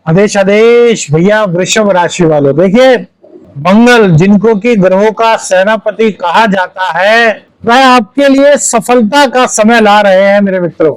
आदेश आदेश भैया वृषभ राशि वालों, देखिए मंगल जिनको कि ग्रहों का सेनापति कहा जाता है, वह आपके लिए सफलता का समय ला रहे हैं मेरे मित्रों।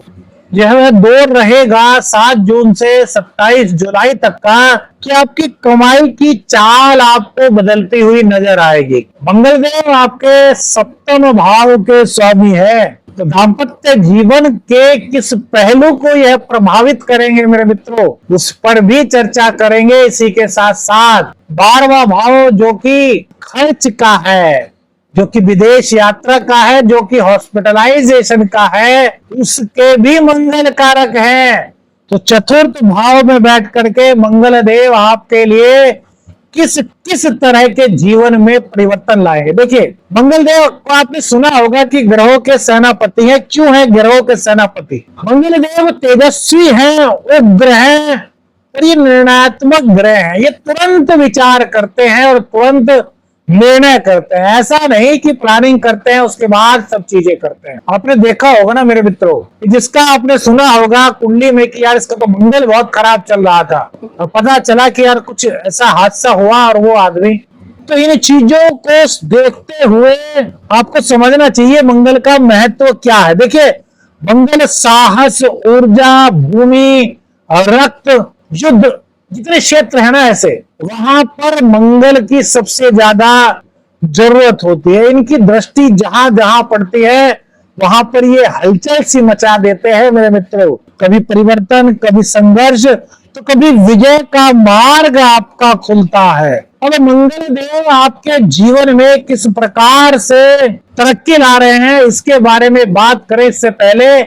यह दौर रहेगा 7 जून से 27 जुलाई तक का, कि आपकी कमाई की चाल आपको बदलती हुई नजर आएगी। मंगल देव आपके सप्तम भाव के स्वामी है, तो दाम्पत्य जीवन के किस पहलू को यह प्रभावित करेंगे मेरे मित्रों, उस पर भी चर्चा करेंगे। इसी के साथ साथ 12वां भाव जो कि खर्च का है, जो कि विदेश यात्रा का है, जो कि हॉस्पिटलाइजेशन का है, उसके भी मंगल कारक है। तो चतुर्थ भाव में बैठ करके मंगल देव आपके लिए किस किस तरह के जीवन में परिवर्तन लाएंगे। देखिए मंगल देव को आपने सुना होगा कि ग्रहों के सेनापति हैं। क्यों है ग्रहों के सेनापति? मंगल देव तेजस्वी हैं, उग्र हैं, और ये निर्णयात्मक ग्रह हैं। ये तुरंत विचार करते हैं और तुरंत निर्णय करते हैं। ऐसा नहीं कि प्लानिंग करते हैं उसके बाद सब चीजें करते हैं। आपने देखा होगा ना मेरे मित्रों, जिसका आपने सुना होगा कुंडली में कि यार इसका तो मंगल बहुत खराब चल रहा था, और पता चला कि यार कुछ ऐसा हादसा हुआ और वो आदमी। तो इन चीजों को देखते हुए आपको समझना चाहिए मंगल का महत्व क्या है। देखिए मंगल साहस, ऊर्जा, भूमि और रक्त, युद्ध, जितने क्षेत्र है ना ऐसे, वहां पर मंगल की सबसे ज्यादा जरूरत होती है। इनकी दृष्टि जहां जहां पड़ती है वहां पर ये हलचल सी मचा देते हैं मेरे मित्रों। कभी परिवर्तन, कभी संघर्ष, तो कभी विजय का मार्ग आपका खुलता है। अब मंगल देव आपके जीवन में किस प्रकार से तरक्की ला रहे हैं, इसके बारे में बात करें इससे पहले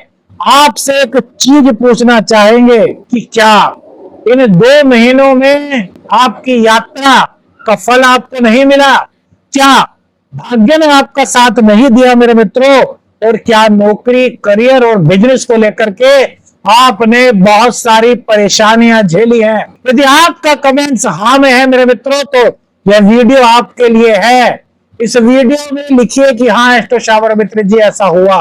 आपसे एक चीज पूछना चाहेंगे कि क्या इन 2 महीनों में आपकी यात्रा का फल आपको नहीं मिला? क्या भाग्य ने आपका साथ नहीं दिया मेरे मित्रों? और क्या नौकरी, करियर और बिजनेस को लेकर के आपने बहुत सारी परेशानियां झेली हैं? यदि आपका कमेंट्स हाँ में है मेरे मित्रों, तो यह वीडियो आपके लिए है। इस वीडियो में लिखिए कि हाँ एस्ट्रो शावर मित्र जी ऐसा हुआ।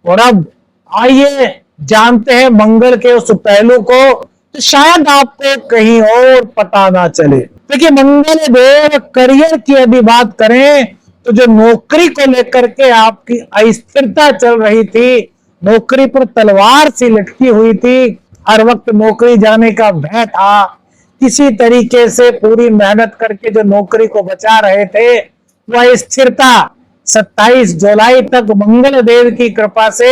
और अब आइए जानते हैं मंगल के उस पहलू को, तो शायद आपको कहीं और पता ना चले। देखिए मंगल देव करियर की यदि बात करें, तो जो नौकरी को लेकर के आपकी अस्थिरता चल रही थी, नौकरी पर तलवार सी लटकी हुई थी, हर वक्त नौकरी जाने का भय था, किसी तरीके से पूरी मेहनत करके जो नौकरी को बचा रहे थे, वह स्थिरता 27 जुलाई तक मंगल देव की कृपा से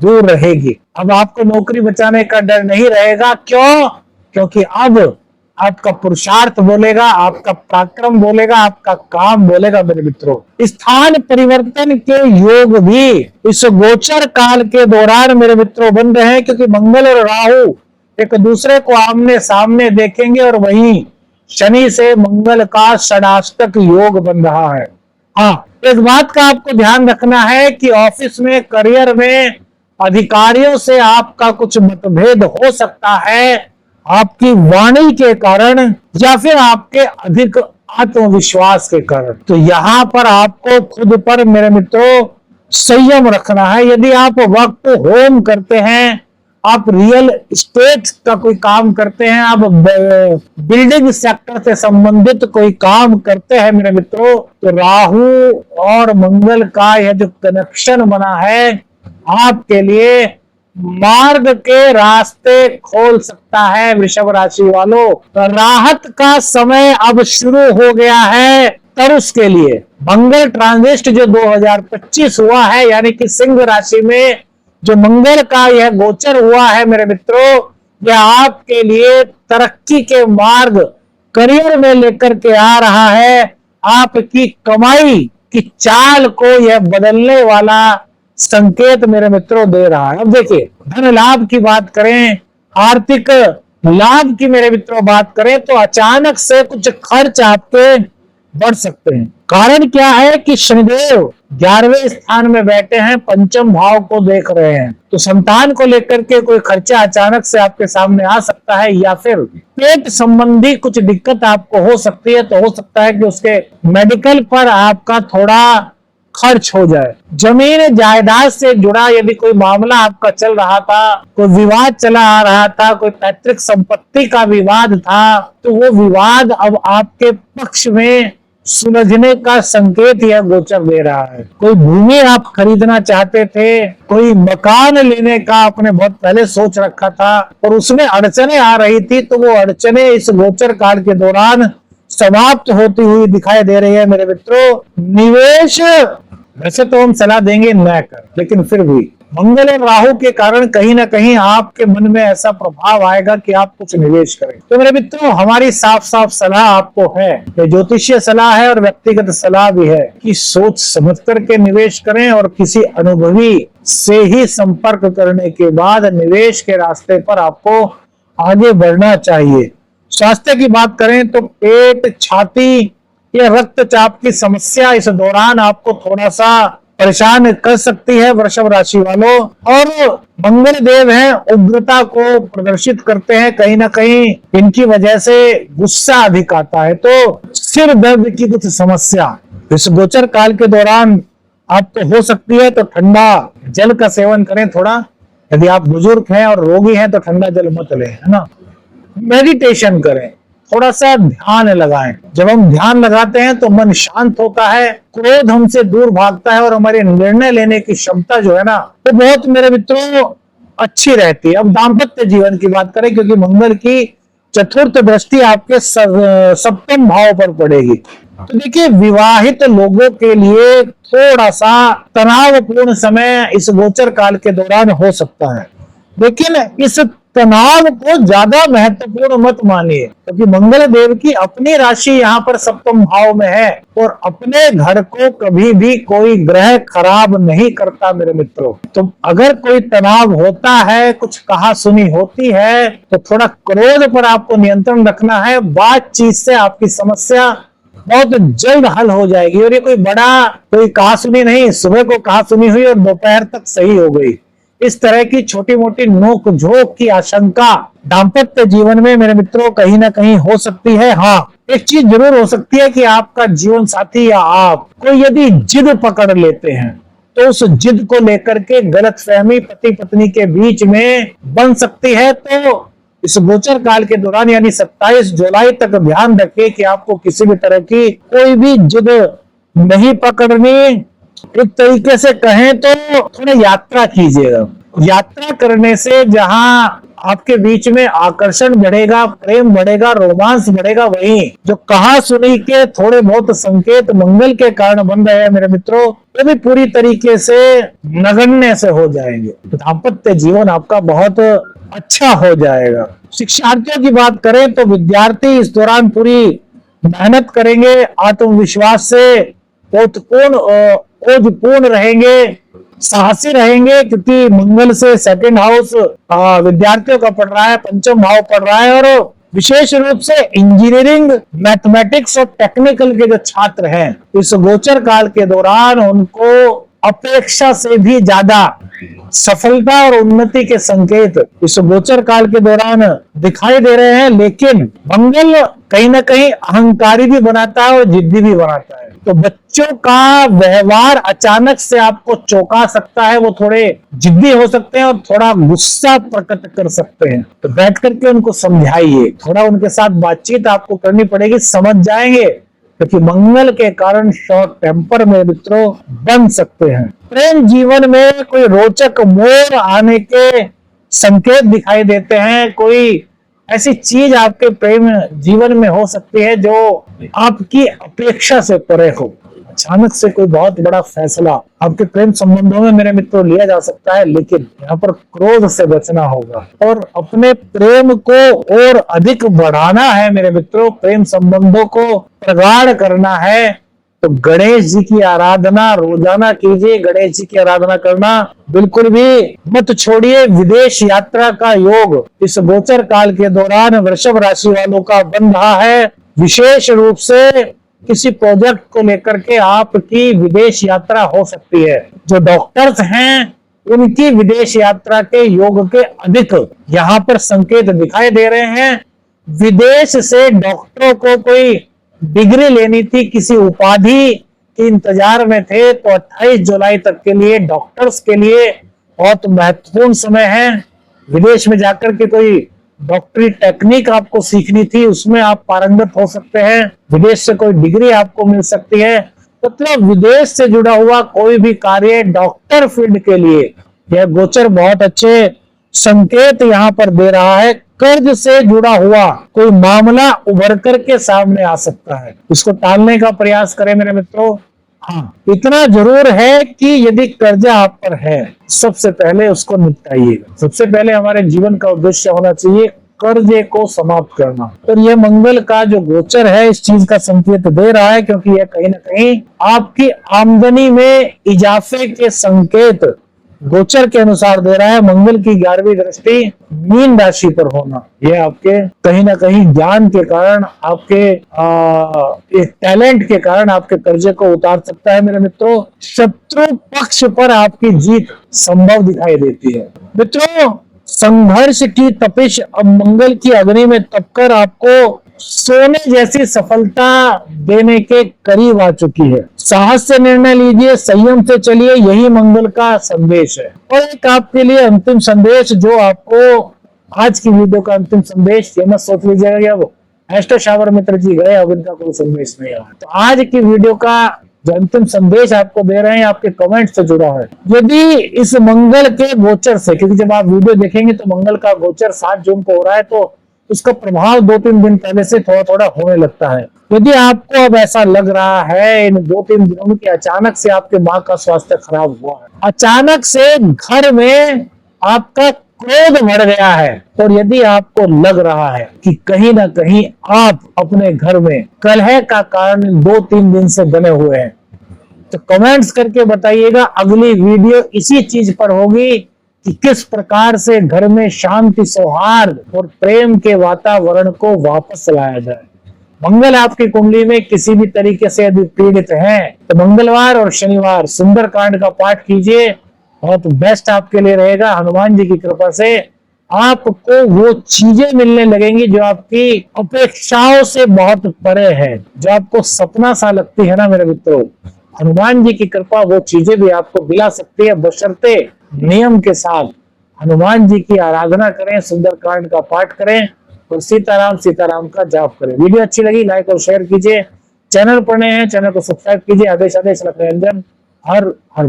दूर रहेगी। अब आपको नौकरी बचाने का डर नहीं रहेगा। क्यों? क्योंकि अब आपका पुरुषार्थ बोलेगा, आपका पराक्रम बोलेगा, आपका काम बोलेगा मेरे मित्रों। स्थान परिवर्तन के योग भी इस गोचर काल के दौरान मेरे मित्रों बन रहे हैं, क्योंकि मंगल और राहु एक दूसरे को आमने सामने देखेंगे, और वहीं शनि से मंगल का षडाष्टक योग बन रहा है। हाँ, इस बात का आपको ध्यान रखना है कि ऑफिस में, करियर में अधिकारियों से आपका कुछ मतभेद हो सकता है, आपकी वाणी के कारण या फिर आपके अधिक आत्मविश्वास के कारण। तो यहाँ पर आपको खुद पर मेरे मित्रों संयम रखना है। यदि आप वर्क टू होम करते हैं, आप रियल एस्टेट का कोई काम करते हैं, आप बिल्डिंग सेक्टर से संबंधित कोई काम करते हैं मेरे मित्रों, तो राहु और मंगल का यह जो कनेक्शन बना है आपके लिए मार्ग के रास्ते खोल सकता है। वृषभ राशि वालों, राहत का समय अब शुरू हो गया है तरुष के लिए। मंगल ट्रांजिट जो 2025 हुआ है, यानी कि सिंह राशि में जो मंगल का यह गोचर हुआ है मेरे मित्रों, यह आपके लिए तरक्की के मार्ग करियर में लेकर के आ रहा है। आपकी कमाई की चाल को यह बदलने वाला संकेत मेरे मित्रों दे रहा है। अब देखिए धन लाभ की बात करें, आर्थिक लाभ की मेरे मित्रों बात करें, तो अचानक से कुछ खर्च आपके बढ़ सकते हैं। कारण क्या है कि शनिदेव 11वें स्थान में बैठे हैं, पंचम भाव को देख रहे हैं, तो संतान को लेकर के कोई खर्चा अचानक से आपके सामने आ सकता है, या फिर पेट संबंधी कुछ दिक्कत आपको हो सकती है। तो हो सकता है कि उसके मेडिकल पर आपका थोड़ा खर्च हो जाए। जमीन जायदाद से जुड़ा यदि कोई मामला आपका चल रहा था, कोई विवाद चला आ रहा था, कोई पैतृक संपत्ति का विवाद था, तो वो विवाद अब आपके पक्ष में सुलझने का संकेत यह गोचर दे रहा है। कोई भूमि आप खरीदना चाहते थे, कोई मकान लेने का आपने बहुत पहले सोच रखा था और उसमें अड़चने आ रही थी, तो वो अड़चने इस गोचर काल के दौरान समाप्त होती हुई दिखाई दे रही है मेरे मित्रों। निवेश वैसे तो हम सलाह देंगे न कर, लेकिन फिर भी मंगल और राहु के कारण कहीं ना कहीं आपके मन में ऐसा प्रभाव आएगा कि आप कुछ निवेश करें। तो मेरे मित्रों, हमारी साफ साफ सलाह आपको है, ये ज्योतिषीय सलाह है और व्यक्तिगत सलाह भी है कि सोच समझ करके निवेश करें और किसी अनुभवी से ही संपर्क करने के बाद निवेश के रास्ते पर आपको आगे बढ़ना चाहिए। स्वास्थ्य की बात करें तो पेट, छाती या रक्तचाप की समस्या इस दौरान आपको थोड़ा सा परेशान कर सकती है वृषभ राशि वालों। और मंगल देव हैं, उग्रता को प्रदर्शित करते हैं, कहीं ना कहीं इनकी वजह से गुस्सा अधिक आता है। तो सिर दर्द की कुछ समस्या इस गोचर काल के दौरान आपको हो सकती है, तो ठंडा जल का सेवन करें थोड़ा। यदि आप बुजुर्ग हैं और रोगी हैं तो ठंडा जल मत लें, है ना। मेडिटेशन करें, थोड़ा सा ध्यान लगाएं। जब हम ध्यान लगाते हैं तो मन शांत होता है, क्रोध हमसे दूर भागता है और हमारे निर्णय लेने की क्षमता जो है ना, वो बहुत मेरे मित्रों अच्छी रहती है। अब दाम्पत्य जीवन की बात करें, क्योंकि मंगल की चतुर्थ दृष्टि आपके सप्तम भाव पर पड़ेगी। तो देखिए, विवाहित लोगों के लिए थोड़ा सा तनावपूर्ण समय इस गोचर काल के दौरान हो सकता है, लेकिन इस तनाव को ज्यादा महत्वपूर्ण मत मानिए, क्योंकि मंगल देव की अपनी राशि यहाँ पर सप्तम भाव में है और अपने घर को कभी भी कोई ग्रह खराब नहीं करता मेरे मित्रों। तो अगर कोई तनाव होता है, कुछ कहा सुनी होती है, तो थोड़ा क्रोध पर आपको नियंत्रण रखना है। बातचीत से आपकी समस्या बहुत जल्द हल हो जाएगी। और ये कोई बड़ा कोई कहा सुनी नहीं, सुबह को कहा सुनी हुई और दोपहर तक सही हो गई, इस तरह की छोटी मोटी नोक झोंक की आशंका दाम्पत्य जीवन में मेरे मित्रों कहीं ना कहीं हो सकती है। हाँ, एक चीज जरूर हो सकती है कि आपका जीवन साथी या आप कोई यदि जिद पकड़ लेते हैं, तो उस जिद को लेकर के गलतफहमी पति पत्नी के बीच में बन सकती है। तो इस गोचर काल के दौरान यानी 27 जुलाई तक ध्यान रखिए कि आपको किसी भी तरह की कोई भी जिद नहीं पकड़नी। एक तरीके से कहें तो थोड़ा यात्रा कीजिएगा। यात्रा करने से जहां आपके बीच में आकर्षण बढ़ेगा, प्रेम बढ़ेगा, रोमांस बढ़ेगा, वहीं जो कहा सुनी के थोड़े बहुत संकेत मंगल के कारण बन रहे हैं मेरे मित्रों, वो भी पूरी तरीके से नगण्य से हो जाएंगे। दाम्पत्य जीवन आपका बहुत अच्छा हो जाएगा। शिक्षार्थियों की बात करें तो विद्यार्थी इस दौरान पूरी मेहनत करेंगे, आत्मविश्वास से ओजपूर्ण रहेंगे, साहसी रहेंगे, क्योंकि मंगल से सेकंड हाउस विद्यार्थियों का पढ़ रहा है, पंचम भाव पढ़ रहा है। और विशेष रूप से इंजीनियरिंग, मैथमेटिक्स और टेक्निकल के जो छात्र हैं, इस गोचर काल के दौरान उनको अपेक्षा से भी ज्यादा सफलता और उन्नति के संकेत इस गोचर काल के दौरान दिखाई दे रहे हैं। लेकिन मंगल कहीं ना कहीं अहंकारी भी बनाता है और जिद्दी भी बनाता है। तो बच्चों का व्यवहार अचानक से आपको चौंका सकता है, वो थोड़े जिद्दी हो सकते हैं और थोड़ा गुस्सा प्रकट कर सकते हैं। तो बैठ करके उनको समझाइए, थोड़ा उनके साथ बातचीत आपको करनी पड़ेगी, समझ जाएंगे, क्योंकि मंगल के कारण शॉर्ट टेम्पर में मित्रों बन सकते हैं। प्रेम जीवन में कोई रोचक मोड़ आने के संकेत दिखाई देते हैं। कोई ऐसी चीज आपके प्रेम जीवन में हो सकती है जो आपकी अपेक्षा से परे हो। अचानक से कोई बहुत बड़ा फैसला आपके प्रेम संबंधों में मेरे मित्रों लिया जा सकता है, लेकिन यहाँ पर क्रोध से बचना होगा और अपने प्रेम को और अधिक बढ़ाना है मेरे मित्रों। प्रेम संबंधों को प्रगाढ़ करना है तो गणेश जी की आराधना रोजाना कीजिए। गणेश जी की आराधना करना बिल्कुल भी मत छोड़िए। विदेश यात्रा का योग इस गोचर काल के दौरान वृषभ राशि वालों का बन रहा है। विशेष रूप से किसी प्रोजेक्ट को लेकर के आपकी विदेश यात्रा हो सकती है। जो डॉक्टर्स हैं उनकी विदेश यात्रा के योग के अधिक यहाँ पर संकेत दिखाई दे रहे हैं। विदेश से डॉक्टरों को कोई डिग्री लेनी थी, किसी उपाधि के इंतजार में थे, तो 28 जुलाई तक के लिए डॉक्टर्स के लिए बहुत महत्वपूर्ण समय है। विदेश में जाकर के कोई डॉक्टरी टेक्निक आपको सीखनी थी, उसमें आप पारंगत हो सकते हैं। विदेश से कोई डिग्री आपको मिल सकती है। मतलब विदेश से जुड़ा हुआ कोई भी कार्य डॉक्टर फील्ड के लिए यह गोचर बहुत अच्छे संकेत यहाँ पर दे रहा है। कर्ज से जुड़ा हुआ कोई मामला उभर करके सामने आ सकता है, इसको टालने का प्रयास करें मेरे मित्रों। हाँ, इतना जरूर है कि यदि कर्जा आप पर है, सबसे पहले उसको निपटाइएगा। सबसे पहले हमारे जीवन का उद्देश्य होना चाहिए कर्जे को समाप्त करना। और यह मंगल का जो गोचर है इस चीज का संकेत दे रहा है, क्योंकि यह कहीं ना कहीं आपकी आमदनी में इजाफे के संकेत गोचर के अनुसार दे रहा है। मंगल की 11वीं दृष्टि मीन राशि पर होना, यह आपके कहीं ना कहीं ज्ञान के कारण, आपके एक टैलेंट के कारण आपके कर्जे को उतार सकता है मेरे मित्रों। शत्रु पक्ष पर आपकी जीत संभव दिखाई देती है मित्रों। संघर्ष की तपिश अब मंगल की अग्नि में तपकर आपको सोने जैसी सफलता देने के करीब आ चुकी है। साहस से निर्णय लीजिए, संयम से चलिए, यही मंगल का संदेश है। और एक आपके लिए अंतिम संदेश, जो आपको आज की वीडियो का अंतिम संदेश, ये मत सोच लीजिएगा वो एस्ट्रो शावर मित्र जी गए, अब इनका कोई संदेश नहीं आया। तो आज की वीडियो का जो अंतिम संदेश आपको दे रहे हैं, आपके कमेंट से जुड़ा है। यदि इस मंगल के गोचर से, क्योंकि जब आप वीडियो देखेंगे तो मंगल का गोचर 7 जून को हो रहा है, तो उसका प्रभाव 2-3 दिन पहले से थोड़ा थोड़ा होने लगता है। यदि आपको अब ऐसा लग रहा है इन 2-3 दिनों में कि अचानक से आपके माँ का स्वास्थ्य खराब हुआ है, अचानक से घर में आपका क्रोध बढ़ गया है, और यदि आपको लग रहा है कि कहीं ना कहीं आप अपने घर में कलह का कारण 2-3 दिन से बने हुए हैं, तो कमेंट्स करके बताइएगा। अगली वीडियो इसी चीज पर होगी कि किस प्रकार से घर में शांति, सौहार्द और प्रेम के वातावरण को वापस लाया जाए। मंगल आपकी कुंडली में किसी भी तरीके से यदि पीड़ित हैं, तो मंगलवार और शनिवार सुंदरकांड का पाठ कीजिए, बहुत बेस्ट आपके लिए रहेगा। हनुमान जी की कृपा से आपको वो चीजें मिलने लगेंगी जो आपकी अपेक्षाओं से बहुत परे है, जो आपको सपना सा लगती है ना मेरे मित्रों। हनुमान जी की कृपा वो चीजें भी आपको दिला सकती है, बशर्ते नियम के साथ हनुमान जी की आराधना करें, सुंदरकांड का पाठ करें और सीताराम सीताराम का जाप करें। वीडियो अच्छी लगी लाइक और शेयर कीजिए। चैनल पर नए हैं, चैनल को सब्सक्राइब कीजिए। आदेश आदेश रखने रंजन, हर हर